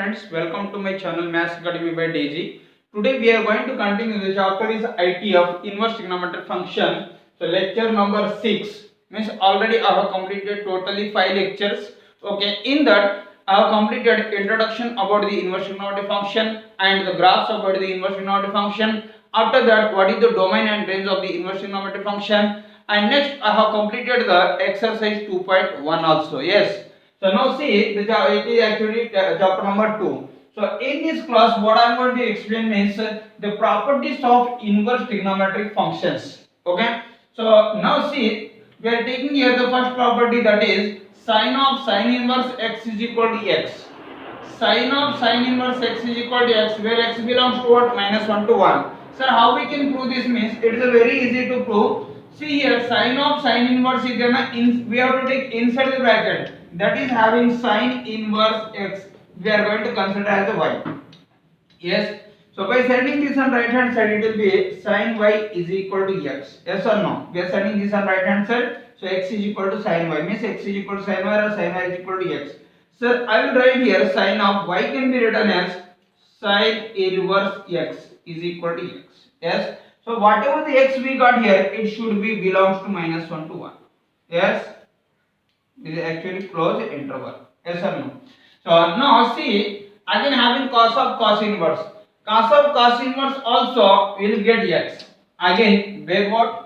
friends, welcome to my channel Maths Academy by DG. Today we are going to continue the chapter is IT of inverse trigonometric function. So lecture number 6 means already I have completed totally 5 lectures. Okay, in that I have completed introduction about the inverse trigonometric function and the graphs about the inverse trigonometric function. After that, what is the domain and range of the inverse trigonometric function? And next I have completed the exercise 2.1 also. Yes. So now see, it is actually chapter number 2. So in this class, what I am going to explain is the properties of inverse trigonometric functions. Okay. So now see, we are taking here the first property, that is sine of sine inverse x is equal to x. Sine of sine inverse x is equal to x, where x belongs to what? Minus 1 to 1. Sir, how we can prove this? Means it is very easy to prove. See here, sine of sine inverse is we have to take inside the bracket, that is having sine inverse x, we are going to consider as a y. Yes. So by sending this on right hand side, it will be sine y is equal to x. Yes or no? We are sending this on right hand side. So x is equal to sine y, means x is equal to sine y or sine y is equal to x. So I will write here sine of y can be written as sine inverse x is equal to x. Yes. So whatever the x we got here, it should be belongs to minus 1 to 1. Yes. This is actually closed interval. Yes or no? So now see, again having cos of cos inverse. Cos of cos inverse also will get x. Again, where what?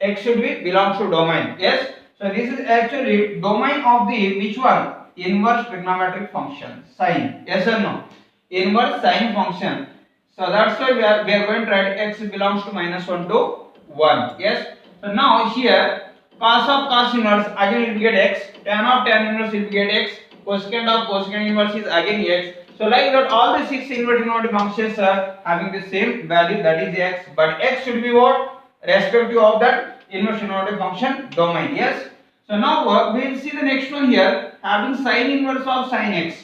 X should be belongs to domain. Yes. So this is actually domain of the which one? Inverse trigonometric function. Sine. Yes or no? Inverse sine function. So that's why we are going to write x belongs to minus 1 to 1. Yes. So now here cos of cos inverse again it will get x, tan of tan inverse it will get x, cosecant of cosecant inverse is again x. So like that all the 6 inverse trigonometric functions are having the same value, that is x, but x should be what? Respective of that inverse trigonometric function domain. Yes. So now we will see the next one here, having sine inverse of sine x.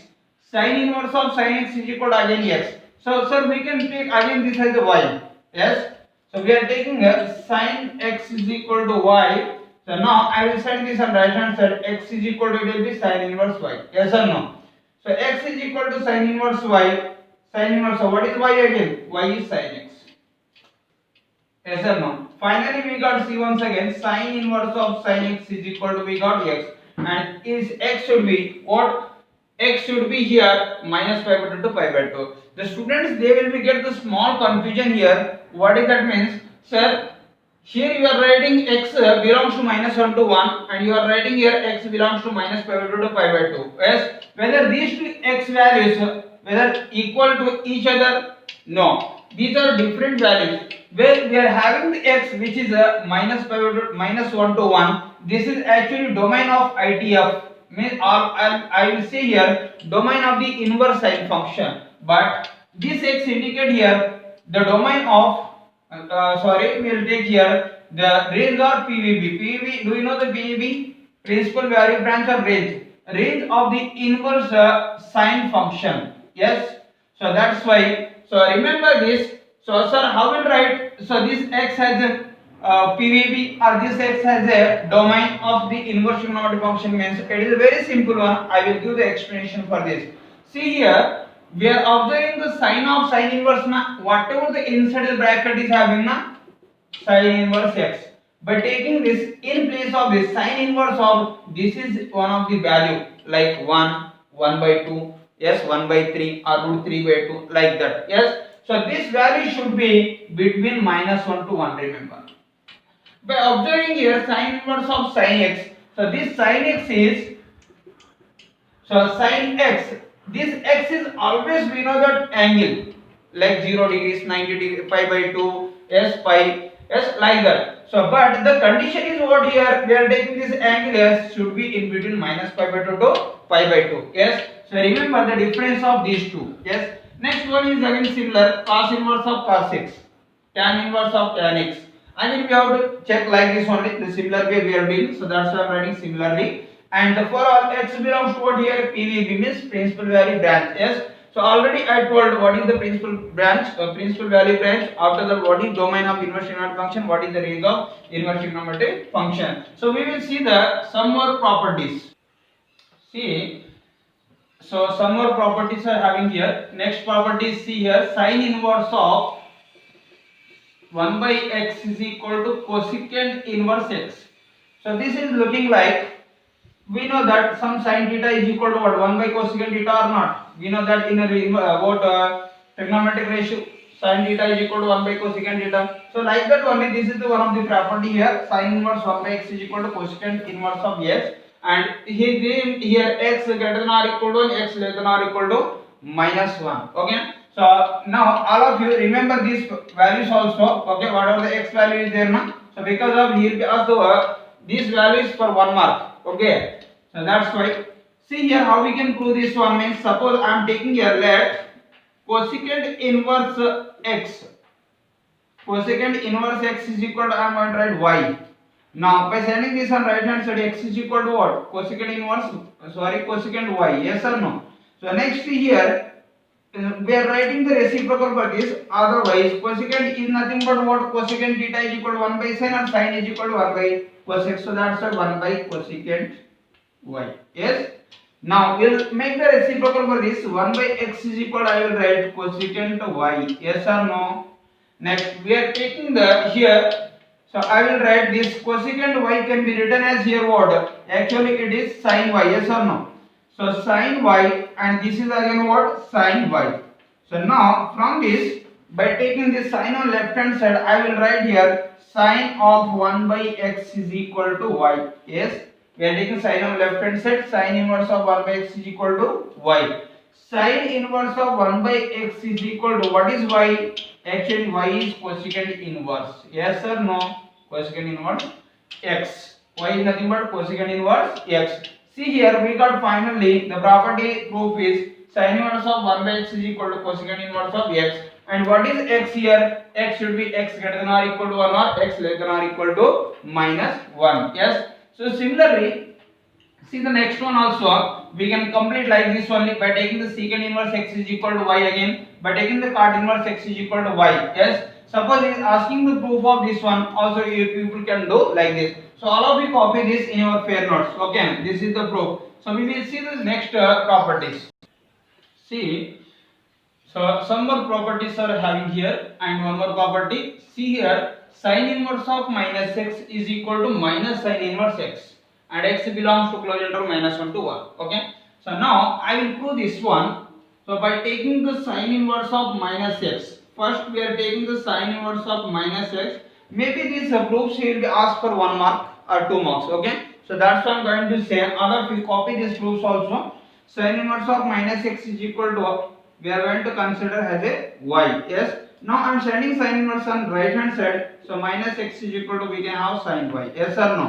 Sine inverse of sine x is equal to again x. So sir, we can take again this as a y. Yes. So we are taking sine x is equal to y. So now I will set this on right hand side, x is equal to, it will be sine inverse y. Yes or no? So x is equal to sine inverse y. Sine inverse, so what is y again? Y is sine x. Yes or no? Finally we got see once again, sine inverse of sine x is equal to, we got x, and is x should be what? X should be here minus pi by 2 to pi by 2. The students, they will be get the small confusion here. What is that means? Sir, here you are writing x belongs to minus 1 to 1 and you are writing here x belongs to minus pi by 2 to pi by 2. Yes, whether these two x values whether equal to each other? No, these are different values. Where we are having the x which is minus pi by 2, minus 1 to 1, this is actually domain of ITF. Means I will say here domain of the inverse sine function, but this x indicate here the domain of we will take here the range or PVB. PVB, do you know the PVB? Principal value branch or range? Range of the inverse sine function. Yes. So that's why. So remember this. So sir, how will write? So this x has a PVB or this x has a domain of the inverse trigonometric function, means it is a very simple one. I will give the explanation for this. See here, we are observing the sine of sine inverse na, whatever the inside the bracket is having na, sine inverse x. By taking this in place of this sine inverse of, this is one of the value like 1, 1 by 2, yes, 1 by 3 or root 3 by 2, like that. Yes. So this value should be between minus 1 to 1, remember. By observing here sine inverse of sine x, so this sine x is, so sine x, this x is always, we know that angle like 0 degrees, 90 degrees, pi by 2, yes, pi, yes, like that. So but the condition is what here, we are taking this angle as should be in between minus pi by 2 to pi by 2. Yes. So remember the difference of these two. Yes. Next one is again similar, cos inverse of cos x, tan inverse of tan x. And we have to check like this only, the similar way we are doing. So that's why I am writing similarly. And for all x belongs to what here? PVB, means principal value branch. Yes. So already I told what is the principal branch, principal value branch. After that, what is domain of inverse trigonometric function? What is the range of inverse trigonometric function? So we will see the some more properties. See, So some more properties are having here. Next property is, see here, sine inverse of 1 by x is equal to cosecant inverse x. So this is looking like, we know that some sin theta is equal to what, 1 by cosecant theta or not. We know that in a trigonometric ratio, sin theta is equal to 1 by cosecant theta. So like that only, this is the one of the property here, sin inverse 1 by x is equal to cosecant inverse of x, and here x greater than or equal to and x less than or equal to -1. Okay. So now all of you remember these values also. Okay, whatever the x value is there now. So because of here we ask the these values for 1 mark. Okay, so that's why. See here how we can prove this one. Means suppose I am taking here, let cosecant inverse x. Cosecant inverse x is equal to, I am going to write y. Now by sending this on right hand side, x is equal to what? Cosecant inverse, cosecant y. Yes or no? So next here we are writing the reciprocal for this. Otherwise cosecant is nothing but what? Cosecant theta is equal to 1 by sin, and sin is equal to 1 by cosec. So that's why 1 by cosecant y. Yes. Now we'll make the reciprocal for this. 1 by x is equal to, I will write cosecant y. Yes or no? Next we are taking the here. So I will write this cosecant y can be written as here what? Actually it is sin y. Yes or no? So sin y, and this is again what? Sin y. So now from this, by taking this sign on left hand side, I will write here sin of 1 by x is equal to y. Yes, we are taking sign on left hand side, sin inverse of 1 by x is equal to y. Sin inverse of 1 by x is equal to, what is y? Actually y is cosecant inverse. Yes or no? Cosecant inverse x. Y is nothing but cosecant inverse x. See here we got finally the property proof is sin inverse of 1 by x is equal to cosecant inverse of x. And what is x here? X should be x greater than or equal to 1 or x less than or equal to -1. Yes. So similarly, see the next one also we can complete like this only by taking the secant inverse x is equal to y again, by taking the cot inverse x is equal to y. Yes. Suppose it is asking the proof of this one, also you people can do like this. So all of you copy this in your fair notes. Okay, this is the proof. So we will see the next properties. See, so some more properties are having here, and one more property. See here, sin inverse of minus x is equal to minus sin inverse x, and x belongs to closure interval -1 to 1. Okay. So now I will prove this one. So by taking the sin inverse of minus x, first we are taking the sin inverse of minus x. Maybe these proofs will be asked for 1 mark or 2 marks. Okay. So that's what I am going to say. Other will copy these proofs also. Sin inverse of minus x is equal to, we are going to consider as a y. Yes. Now I am sending sin inverse on right hand side. So minus x is equal to, we can have sin y. Yes or no?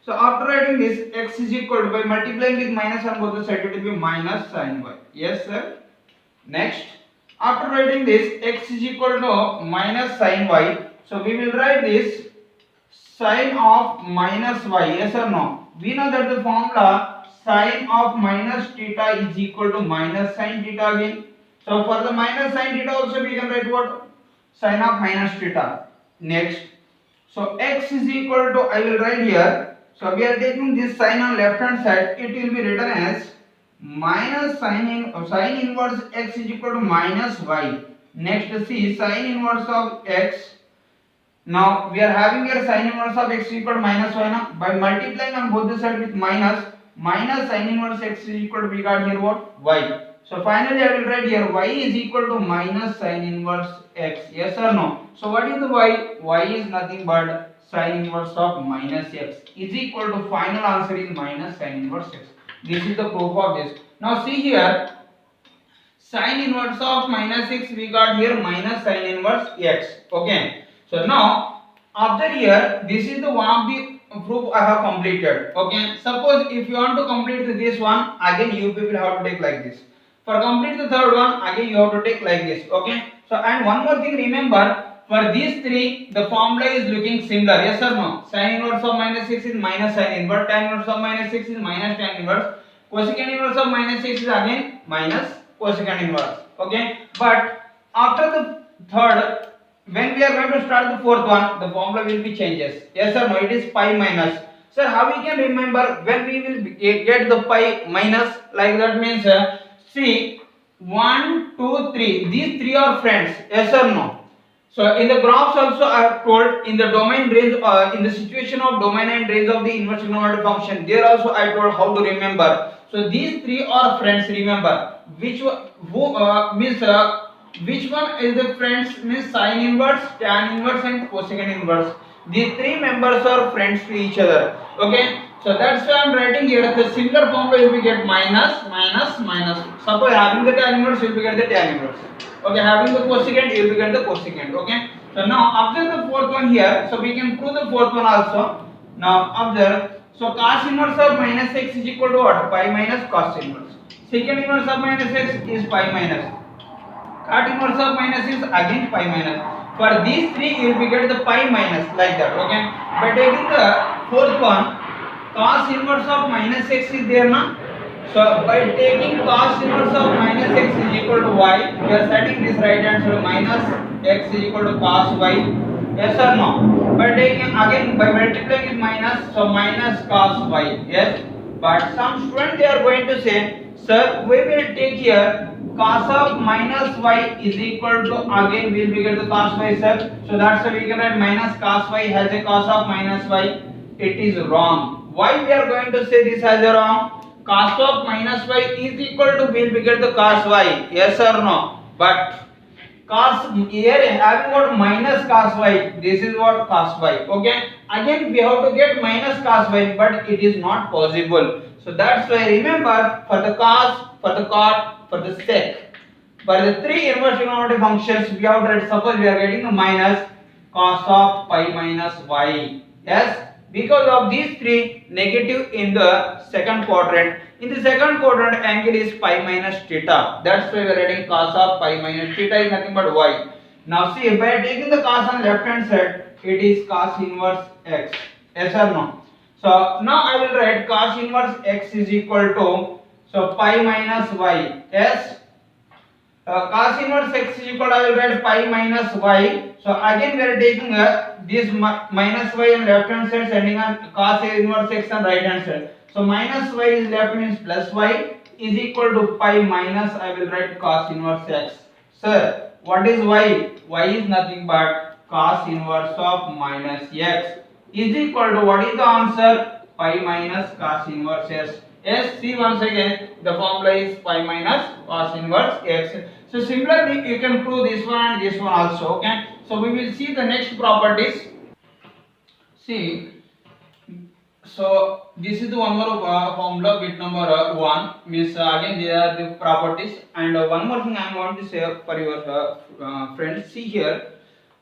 So after writing this, x is equal to, by multiplying with minus on both the sides, it will be minus sin y. Yes sir. Next, after writing this, x is equal to minus sin y. So we will write this sin of minus y. Yes or no? We know that the formula sin of minus theta is equal to minus sin theta again. So for the minus sin theta also we can write what? Sin of minus theta. Next, so x is equal to, I will write here. So we are taking this sign on left hand side. It will be written as minus sin inverse x is equal to minus y. Next, see sin inverse of x. Now we are having here sin inverse of x equal to minus y. Now by multiplying on both the sides with minus sin inverse x is equal to, we got here what? Y. So finally I will write here y is equal to minus sin inverse x. Yes or no? So what is the y? Y is nothing but sin inverse of minus x is equal to, final answer is minus sin inverse x. This is the proof of this. Now see here, sin inverse of minus x, we got here minus sin inverse x. Okay. So now after here, this is the one of the proof I have completed. Okay. Suppose if you want to complete this one, again you people have to take like this. For complete the third one, again you have to take like this. Okay. So and one more thing, remember, for these three, the formula is looking similar. Yes or no? Sin inverse of minus 6 is minus sin inverse. Tan inverse of minus 6 is minus tan inverse. Cosecant inverse of minus 6 is again minus cosecant inverse. Okay. But after the third, when we are going to start the fourth one, the formula will be changes. Yes or no? It is pi minus. Sir, how we can remember when we will get the pi minus? Like that means See, 1, 2, 3. These three are friends. Yes or no? So in the graphs also I have told in the domain range, in the situation of domain and range of the inverse trigonometric function. There also I told how to remember. So these three are friends. Remember which one, means which one is the friends means sine inverse, tan inverse, and cosecant inverse. These three members are friends to each other. Okay. So that's why I am writing here the similar formula you will get minus, minus, minus. Suppose having the tan inverse you will get the tan inverse. Okay, having the cosecant you will get the cosecant. Okay. So now observe the fourth one here. So we can prove the fourth one also. Now observe. So cos inverse of minus x is equal to what? Pi minus cos inverse. Secant inverse of minus x is pi minus. Cot inverse of minus is again pi minus. For these three you will get the pi minus like that. Okay. By taking the fourth one, cos inverse of minus x is there now. So by taking cos inverse of minus x is equal to y, we are setting this right hand side minus x is equal to cos y. Yes or no? By taking again by multiplying it minus, so minus cos y. Yes. But some students they are going to say, sir, we will take here cos of minus y is equal to again we will get the cos y, sir. So that's why we can write minus cos y has a cos of minus y. It is wrong. Why we are going to say this as a wrong? Cos of minus y is equal to we will get the cos y. Yes or no? But cos here having what minus cos y. This is what cos y. Okay. Again we have to get minus cos y, but it is not possible. So that's why remember for the cos, for the cot, for the sec, for the three inverse trigonometric functions we have to write. Suppose we are getting a minus cos of pi minus y. Yes. Because of these three negative in the second quadrant. In the second quadrant angle is pi minus theta. That's why we are writing cos of pi minus theta is nothing but y. Now see, by taking the cos on left hand side, it is cos inverse x. Yes or no? So now I will write cos inverse x is equal to so pi minus y. Yes. Cos inverse x is equal to I will write pi minus y. So again we are taking this minus y on left hand side, sending on cos inverse x on right hand side. So minus y is left means plus y is equal to pi minus I will write cos inverse x. Sir, what is y? Y is nothing but cos inverse of minus x is equal to what is the answer? Pi minus cos inverse x. Yes, see once again the formula is pi minus cos inverse x. So similarly you can prove this one and this one also. Okay. So we will see the next properties. See, so this is the one more formula bit number 1 means again there are the properties, and one more thing I want to say for your friends. See here.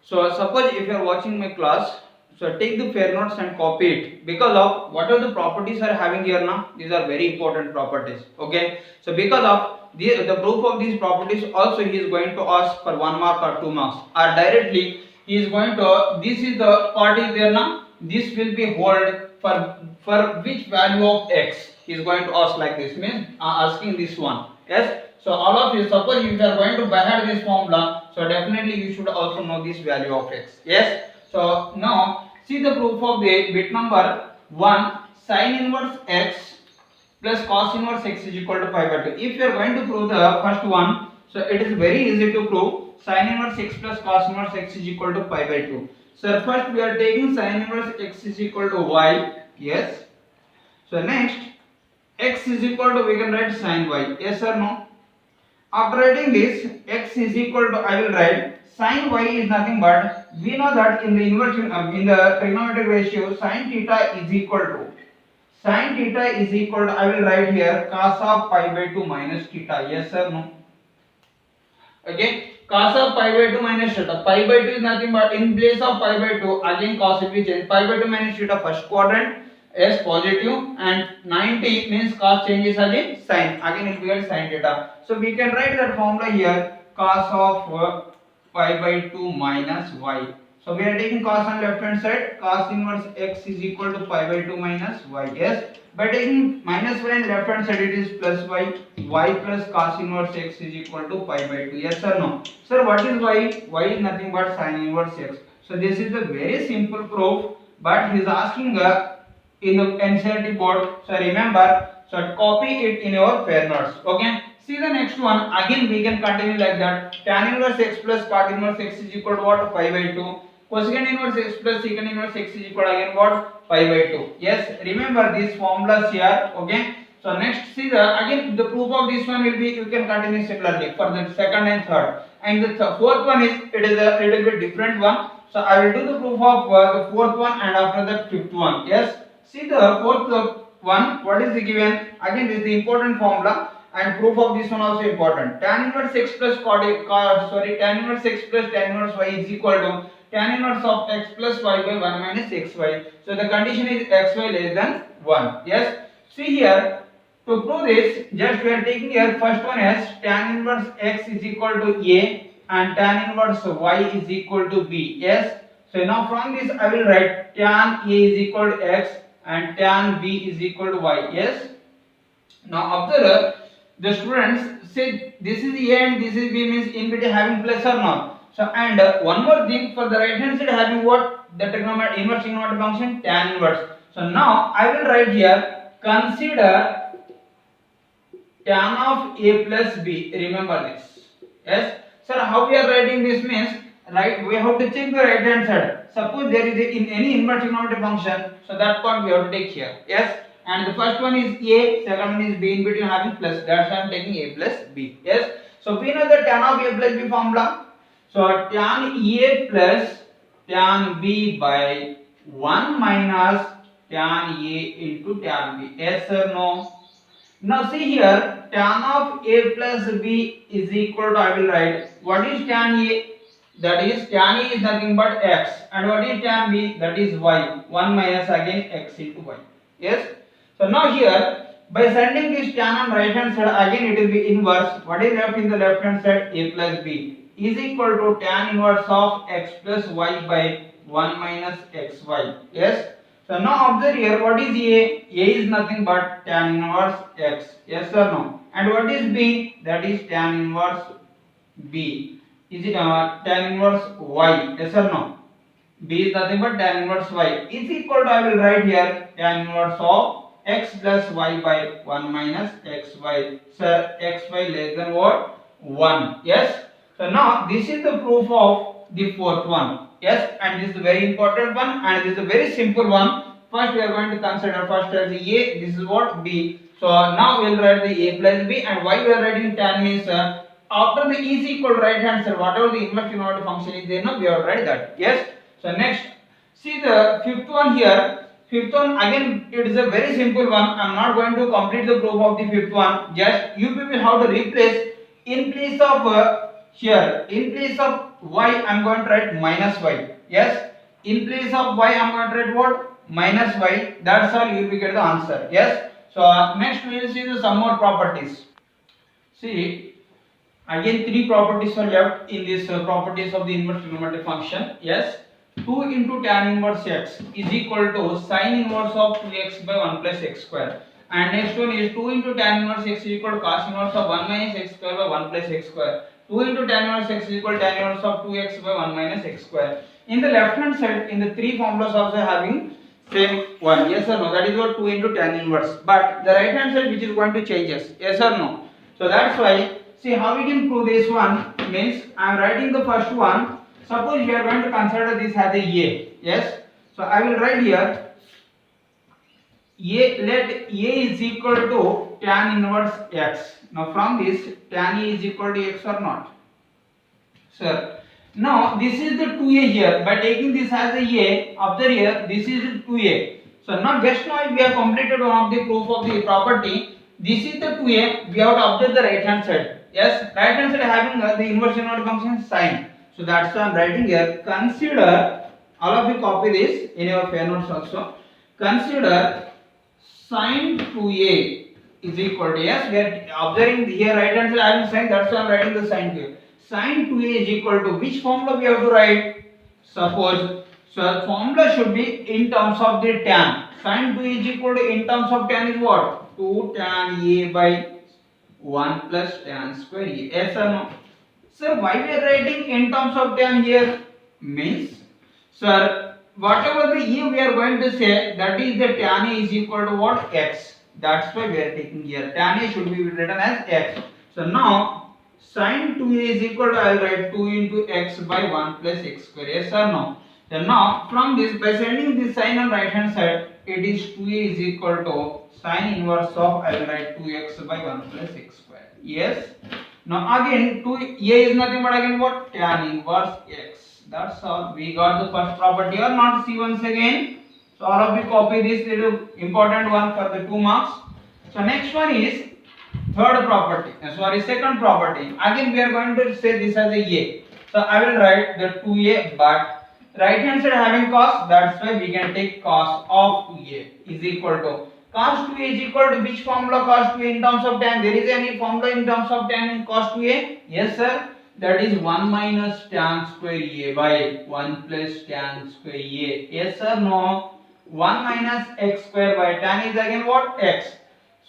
So suppose if you are watching my class, so take the fair notes and copy it, because of what are the properties are having here now. These are very important properties. Okay. So because of the proof of these properties also he is going to ask for 1 mark or 2 marks, or directly he is going to, this is the part is there now, this will be hold for which value of x he is going to ask like this, means asking this one. Yes. So all of you, suppose if you are going to by heart this formula, so definitely you should also know this value of x. Yes. So now see the proof of the bit number 1, sin inverse x plus cos inverse x is equal to pi by 2. If you are going to prove the first one, so it is very easy to prove. Sin inverse x plus cos inverse x is equal to pi by 2. So first we are taking sin inverse x is equal to y. Yes. So next x is equal to we can write sin y. Yes or no? After writing this x is equal to I will write sin y is nothing but we know that in the inverse in the trigonometric ratio sin theta is equal to I will write here cos of pi by 2 minus theta. Yes or no? Okay. Cos of pi by 2 minus theta. Pi by 2 is nothing but in place of pi by 2 again cos will be changed. Pi by 2 minus theta first quadrant is positive, and 90 means cos changes again sin. Again it will get sin theta. So we can write that formula here cos of pi by 2 minus y. So we are taking cos on left hand side, cos inverse x is equal to pi by 2 minus y. Yes. By taking minus y on left hand side it is plus y plus cos inverse x is equal to pi by 2. Yes or no? Sir, what is y? Y is nothing but sin inverse x. So this is a very simple proof, but he is asking in the NCERT board. So remember, so copy it in your fair notes. Okay. See the next one. Again we can continue like that. Tan inverse x plus cot inverse x is equal to what? Pi by 2. Cosecant inverse x plus secant inverse x is equal to again what? Pi by 2. Yes, remember these formulas here. Okay. So next, see the again the proof of this one will be, you can continue similarly for the second and third. And the fourth one is, it is a little bit different one. So I will do the proof of the fourth one and after that fifth one. Yes. See the fourth one. What is the given? Again this is the important formula. And proof of this one also important. Tan inverse x plus tan inverse x plus tan inverse y is equal to tan inverse of x plus y by 1 minus xy. So the condition is xy less than 1. Yes. See here, to prove this, just we are taking here first one as tan inverse x is equal to a and tan inverse y is equal to b. Yes. So now from this I will write tan a is equal to x and tan b is equal to y. Yes. Now observe, the students say this is a and this is b, means in between having plus or not. So and one more thing, for the right hand side having what? The trigonometric inverse trigonometric function tan inverse. So now I will write here, consider tan of a plus b. Remember this. Yes. Sir, how we are writing this means, right, we have to check the right hand side. Suppose there is in any inverse trigonometric function, so that part we have to take here. Yes. And the first one is a, second one is b, in between having plus. That's why I am taking a plus b. Yes. So we know the tan of a plus b formula. So tan a plus tan b by 1 minus tan a into tan b. Yes or no? Now see here, tan of a plus b is equal to, I will write, what is tan a? That is, tan a is nothing but x. And what is tan b? That is y. 1 minus again x into y. Yes. So now here, by sending this tan on right hand side, again it will be inverse. What is left in the left hand side? A plus b is equal to tan inverse of x plus y by 1 minus xy. Yes. So now observe here, what is a? A is nothing but tan inverse x. Yes or no? And what is b? That is tan inverse b. Is it tan inverse y? Yes or no? B is nothing but tan inverse y is equal to, I will write here, tan inverse of x plus y by 1 minus xy. Sir, xy less than what? 1. Yes. So now this is the proof of the fourth one. Yes, and this is a very important one and this is a very simple one. First we are going to consider first as a, this is what? B. So now we will write the a plus b, and why we are writing tan means after the is equal to right hand side, whatever the inverse trigonometric function is there, no, we have to write that. Yes. So next, see the fifth one here. Fifth one again, it is a very simple one. I am not going to complete the proof of the fifth one. Just you people have to replace in place of here, in place of y I am going to write minus y. Yes. In place of y I am going to write what? Minus y. That's all, you will get the answer. Yes. So next we will see the some more properties. See, again three properties are left in this properties of the inverse trigonometric function. Yes. 2 into tan inverse x is equal to sin inverse of 2x by 1 plus x square. And next one is 2 into tan inverse x is equal to cos inverse of 1 minus x square by 1 plus x square. 2 into tan inverse x is equal to tan inverse of 2x by 1 minus x square. In the left hand side, in the three formulas also having same one. Yes or no? That is what 2 into tan inverse. But the right hand side which is going to change us. Yes or no? So that's why, see how we can prove this one means I am writing the first one. Suppose we are going to consider this as a. Yes. So I will write here let a is equal to tan inverse x. Now from this, tan a is equal to x or not? Sir. Now this is the 2a here. By taking this as a, observe here, this is 2a. So now just now we have completed one of the proof of the property. This is the 2a. We have to observe the right hand side. Yes, right hand side having the inverse trigonometric function sine. So that's why I am writing here. Consider, all of you copy this in your fair notes also. Consider sine 2a is equal to, yes, we are observing here right hand side having sine. That's why I am writing the sine 2a. Sine 2a is equal to which formula we have to write? Suppose, so formula should be in terms of the tan. Sine 2a is equal to in terms of tan is what? 2 tan a by 1 plus tan square a. Yes or no? Sir, why we are writing in terms of tan here? Means, sir, whatever the e we are going to say, that is the tan a is equal to what? X. That's why we are taking here. Tan a should be written as x. So now sin 2a is equal to, I'll write 2 into x by 1 plus x square. Yes or no? So now from this, by sending this sign on right hand side, it is 2a is equal to sin inverse of, I'll write 2x by 1 plus x square. Yes. Now again 2a is nothing but again what? Tan inverse x. That's all. We got the first property or not? See once again. So all of you copy this little important one for the 2 marks. So next one is third property. Second property. Again we are going to say this as a. So I will write the 2a, but right hand side having cos, that's why we can take cos of 2a is equal to cos 2a is equal to which formula cos 2a in terms of tan? There is any formula in terms of tan in cos 2a? Yes sir. That is 1 minus tan square a by 1 plus tan square a. Yes or no? 1 minus x square by tan is again what? X.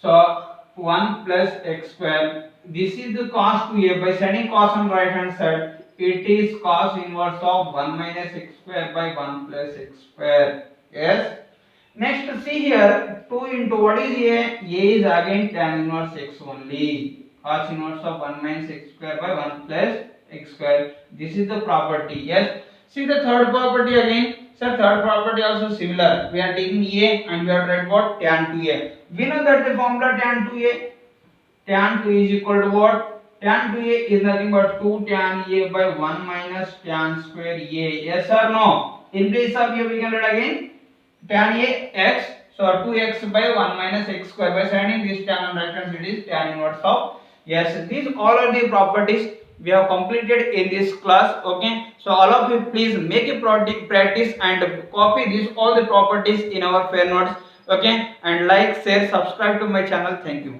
So 1 plus x square. This is the cos 2a. By sending cos on right hand side, it is cos inverse of 1 minus x square by 1 plus x square. Yes. Next see here 2 into what is a? A is again tan inverse x only. Cos inverse of 1 minus x square by 1 plus x square. This is the property. Yes. See the third property again. Sir, third property also similar. We are taking a and we are write what? Tan 2a. We know that the formula tan 2a. Tan 2 is equal to what? Tan 2a is nothing but 2 tan a by 1 minus tan square a. Yes or no? In place of a we can write again tan a x. So 2x by 1 minus x square. By sending this tan on right hand side is tan inverse of. Yes, these all are the properties we have completed in this class. Okay, so all of you please make a practice and copy these all the properties in our fair notes. Okay, and like, share, subscribe to my channel. Thank you.